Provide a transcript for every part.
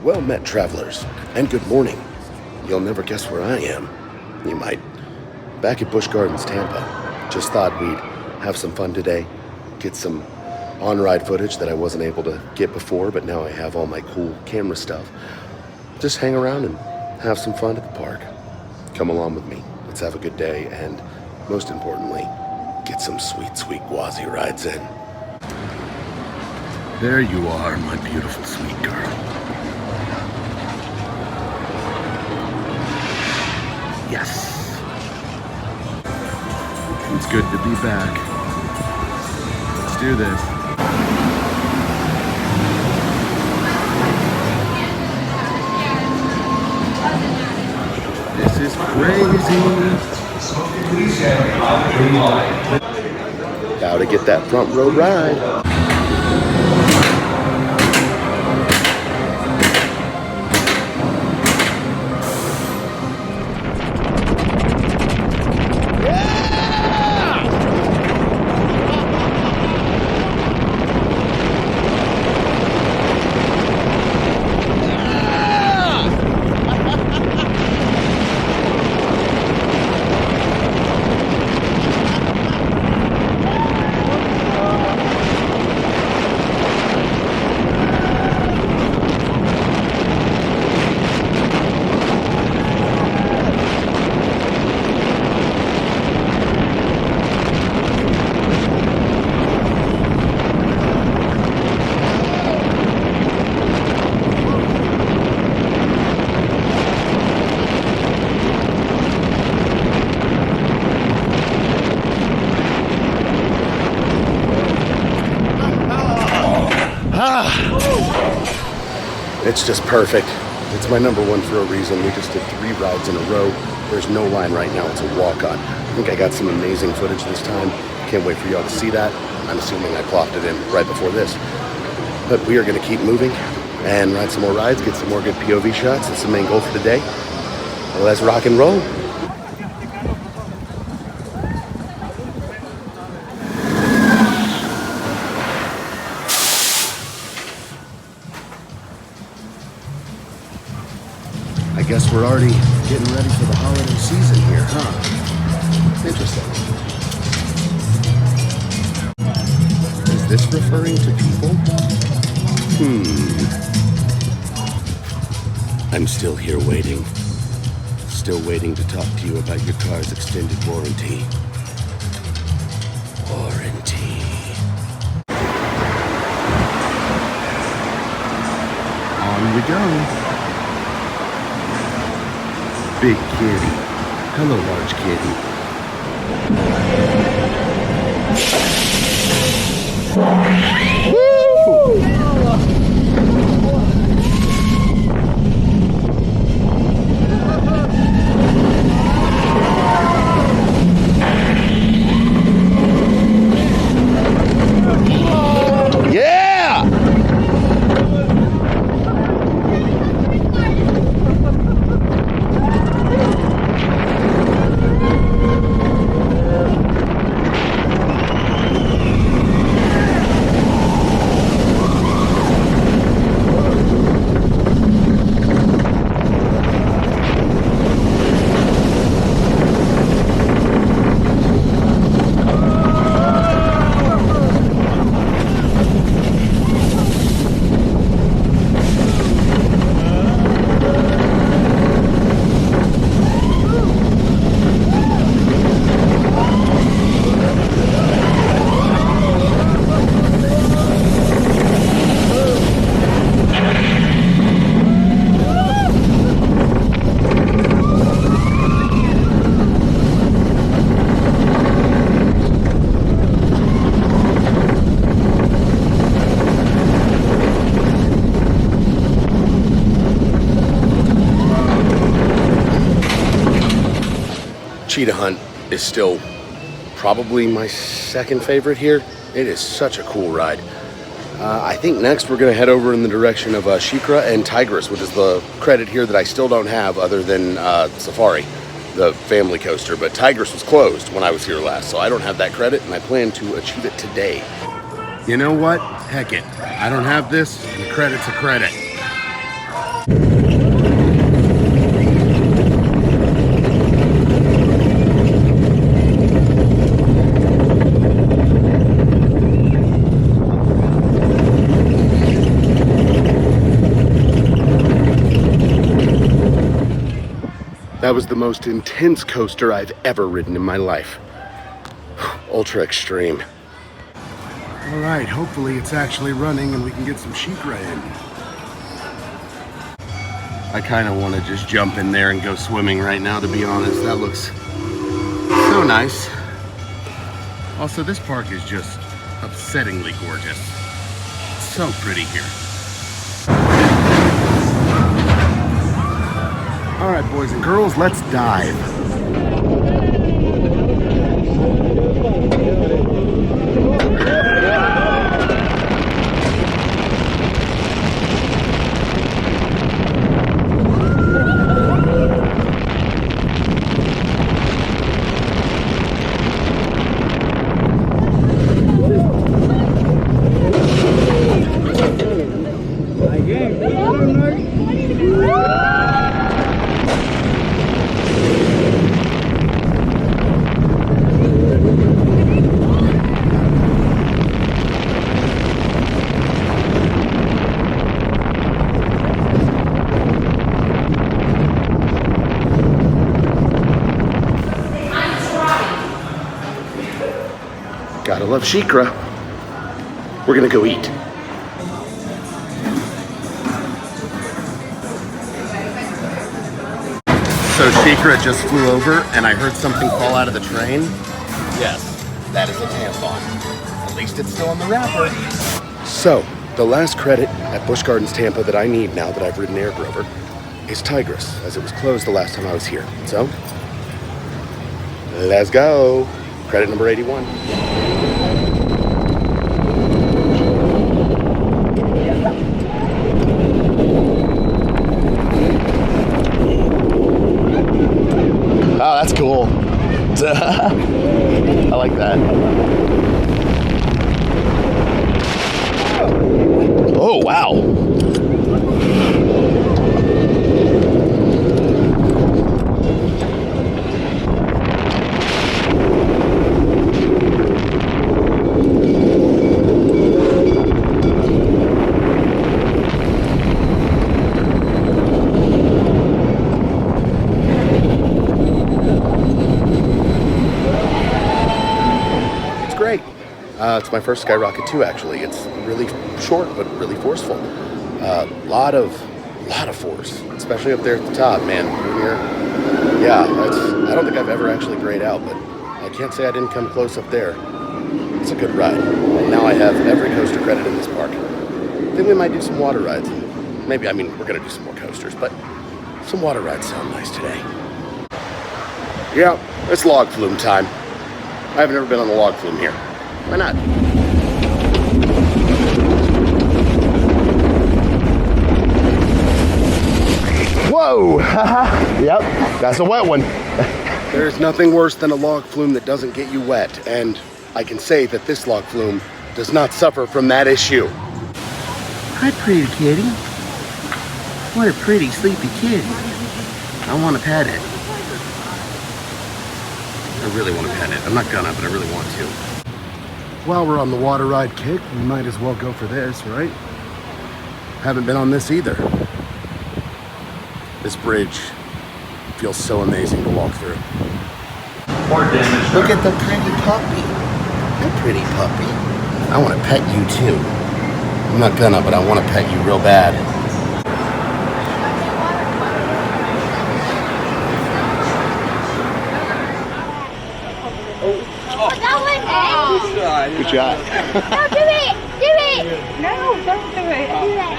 Well met, travelers, and good morning. You'll never guess where I am. You might. Back at Busch Gardens, Tampa. Just thought we'd have some fun today, get some on-ride footage that I wasn't able to get before, but now I have all my cool camera stuff. Just hang around and have some fun at the park. Come along with me. Let's have a good day, and most importantly, get some sweet, sweet Gwazi rides in. There you are, my beautiful, sweet girl. Yes. It's good to be back. Let's do this. This is crazy. Gotta get that front row ride. It's just perfect. It's my number one for a reason. We just did 3 rides in a row. There's no line right now. It's a walk-on. I think I got some amazing footage this time. Can't wait for y'all to see that. I'm assuming I plopped it in right before this. But we are going to keep moving and ride some more rides, get some more good POV shots. That's the main goal for today. Well, let's rock and roll. I guess we're already getting ready for the holiday season here, huh? Interesting. Is this referring to people? I'm still here waiting. Still waiting to talk to you about your car's extended warranty. On we go. Big kitty. Hello, large kitty. Woo! Cheetah Hunt is still probably my second favorite here. It is such a cool ride. I think next we're gonna head over in the direction of Shikra and Tigris, which is the credit here that I still don't have other than Safari, the family coaster. But Tigris was closed when I was here last, so I don't have that credit, and I plan to achieve it today. You know what? Heck it. I don't have this, and the credit's a credit. That was the most intense coaster I've ever ridden in my life. Ultra extreme. All right, hopefully it's actually running and we can get some sheikra in. I kind of want to just jump in there and go swimming right now, to be honest. That looks so nice. Also, this park is just upsettingly gorgeous. It's so pretty here. All right, boys and girls, let's dive. Gotta love sheikra. We're gonna go eat. So sheikra just flew over and I heard something fall out of the train. Yes, that is a tampon. At least it's still on the wrapper. So, the last credit at Busch Gardens Tampa that I need now that I've ridden Air Grover is Tigris, as it was closed the last time I was here. So, let's go. Credit number 81. Oh, that's cool. I like that. Oh, wow. It's my first Skyrocket 2, actually. It's really short, but really forceful. Lot of force, especially up there at the top, man. Here, yeah, I don't think I've ever actually grayed out, but I can't say I didn't come close up there. It's a good ride. And now I have every coaster credit in this park. I think we might do some water rides. Maybe, I mean, we're gonna do some more coasters, but some water rides sound nice today. Yeah, it's log flume time. I've never been on the log flume here. Why not? Whoa! Yep, that's a wet one. There's nothing worse than a log flume that doesn't get you wet, and I can say that this log flume does not suffer from that issue. Hi, pretty kitty. What a pretty, sleepy kitty. I want to pet it. I really want to pet it. I'm not gonna, but I really want to. While we're on the water ride kick, we might as well go for this, right? Haven't been on this either. This bridge feels so amazing to walk through. Look at the pretty puppy. Hi, pretty puppy. I want to pet you too. I'm not gonna, but I want to pet you real bad. Good shot. No, do it! Do it! No, don't do it. Do it.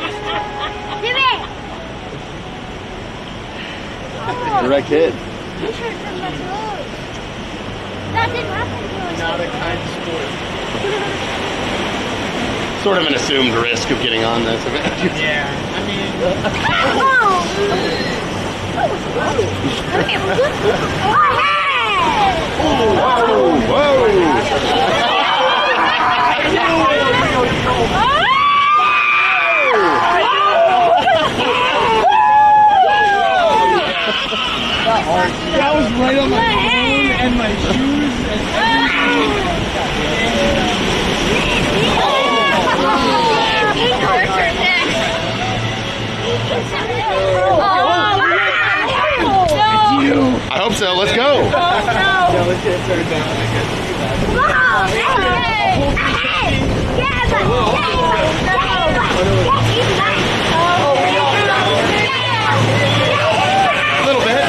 Do it! You're right, kid. You should have done that to us. That didn't happen to us. Not a kind sport. Sort of an assumed risk of getting on this. Yeah, I mean... Whoa! Whoa! That was right on my phone and my shoes and everything. It's you. so let's go. Oh, no. Yeah, let's get it turned down. I guess. Whoa, hey, yeah, but, A little bit.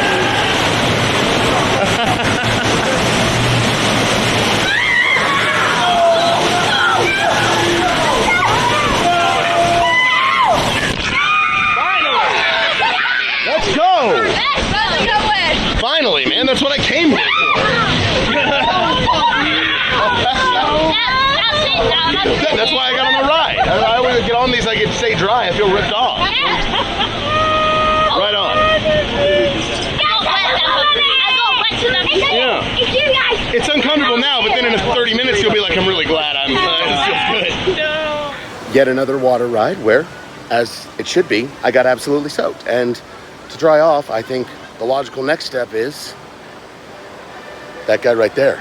Let's go! Finally, man, that's what I came here for. Good, that's why I got on the ride. I always get on these, I get to stay dry, I feel ripped off. Right on. Yeah. It's uncomfortable now, but then in 30 minutes you'll be like, I'm really glad this feels good. No. Yet another water ride where, as it should be, I got absolutely soaked. And to dry off, I think the logical next step is that guy right there.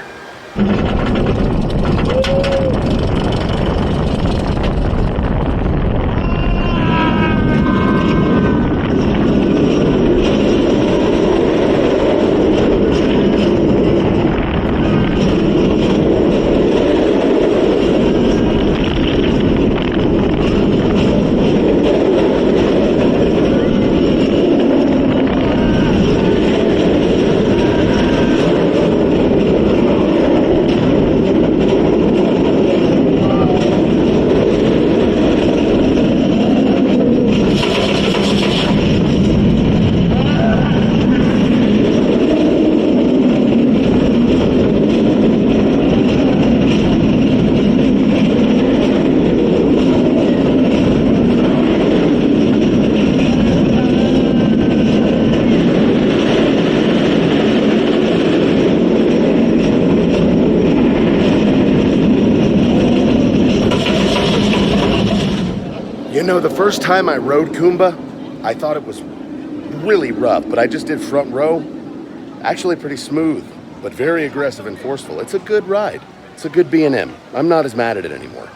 You know, the first time I rode Kumba, I thought it was really rough, but I just did front row. Actually pretty smooth, but very aggressive and forceful. It's a good ride. It's a good B&M. I'm not as mad at it anymore.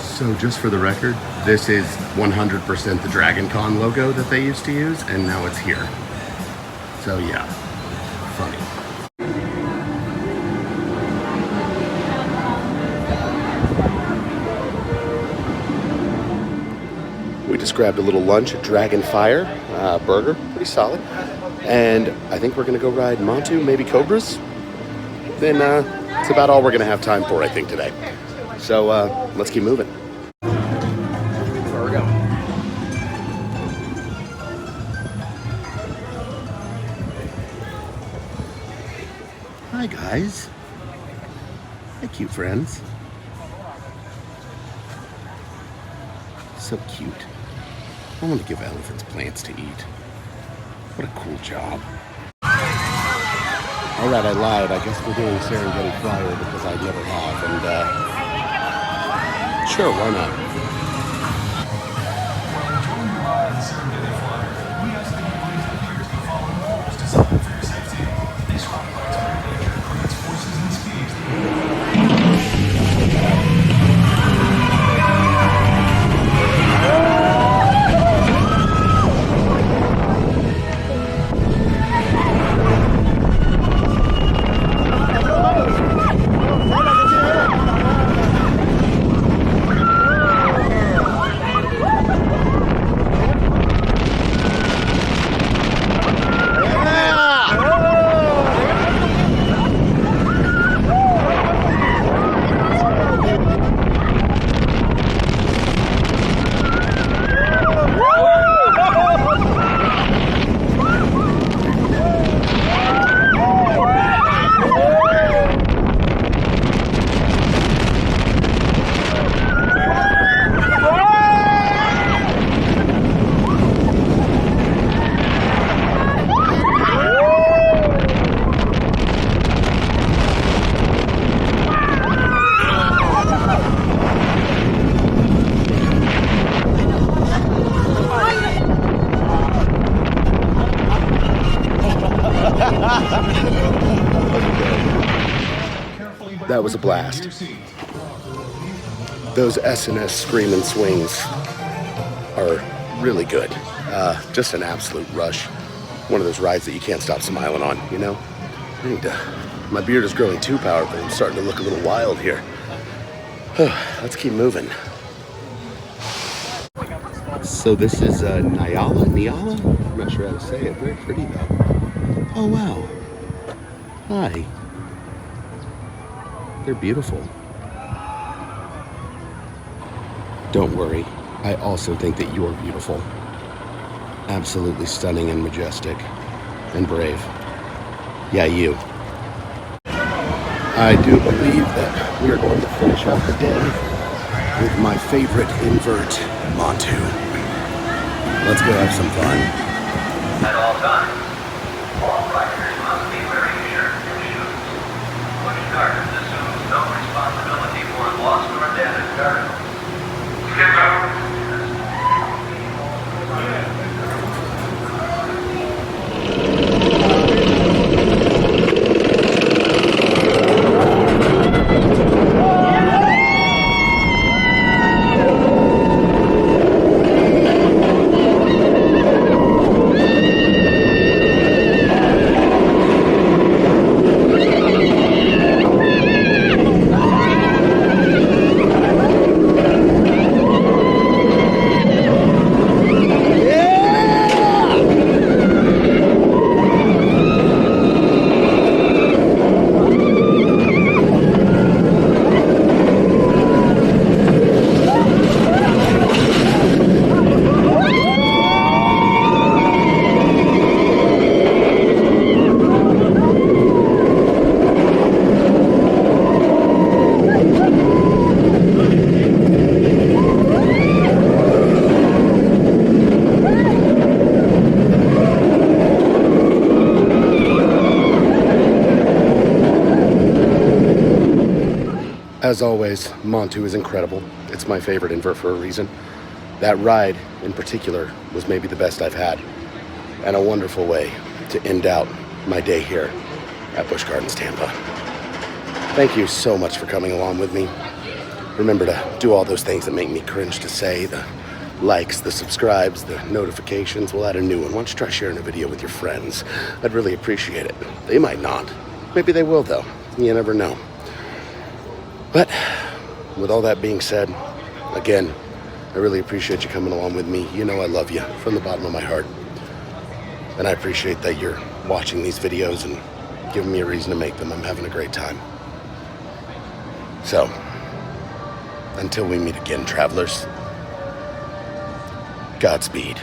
So just for the record, this is 100% the Dragon Con logo that they used to use, and now it's here. So yeah, funny. We just grabbed a little lunch at Dragon Fire, burger, pretty solid. And I think we're gonna go ride Montu, maybe Cobras. Then it's about all we're gonna have time for, I think, today. So let's keep moving. Where we're going. Hi guys. Hi cute friends. So cute. I want to give elephants plants to eat. What a cool job. Alright, I lied. I guess we're doing Serengeti Flyer because I never have. And sure, why not? That was a blast. Those S&S Screamin' Swings are really good. Just an absolute rush. one of those rides that you can't stop smiling on, you know? And, my beard is growing too powerful. I'm starting to look a little wild here. Let's keep moving. So this is Nyala? I'm not sure how to say it. Very pretty though. Oh wow. Hi. They're beautiful. Don't worry. I also think that you're beautiful. Absolutely stunning and majestic. And brave. Yeah, you. I do believe that we are going to finish up the day with my favorite invert, Montu. Let's go have some fun. At all times, all riders must be wearing shirt and shoes. Busch Gardens assumes no responsibility for lost or damaged articles. Skip out. As always, Montu is incredible. It's my favorite invert for a reason. That ride, in particular, was maybe the best I've had, and a wonderful way to end out my day here at Busch Gardens, Tampa. Thank you so much for coming along with me. Remember to do all those things that make me cringe to say, the likes, the subscribes, the notifications. We'll add a new one. Why don't you try sharing a video with your friends? I'd really appreciate it. They might not. Maybe they will, though. You never know. But with all that being said, again, I really appreciate you coming along with me. You know I love you from the bottom of my heart. And I appreciate that you're watching these videos and giving me a reason to make them. I'm having a great time. So, until we meet again, travelers, Godspeed.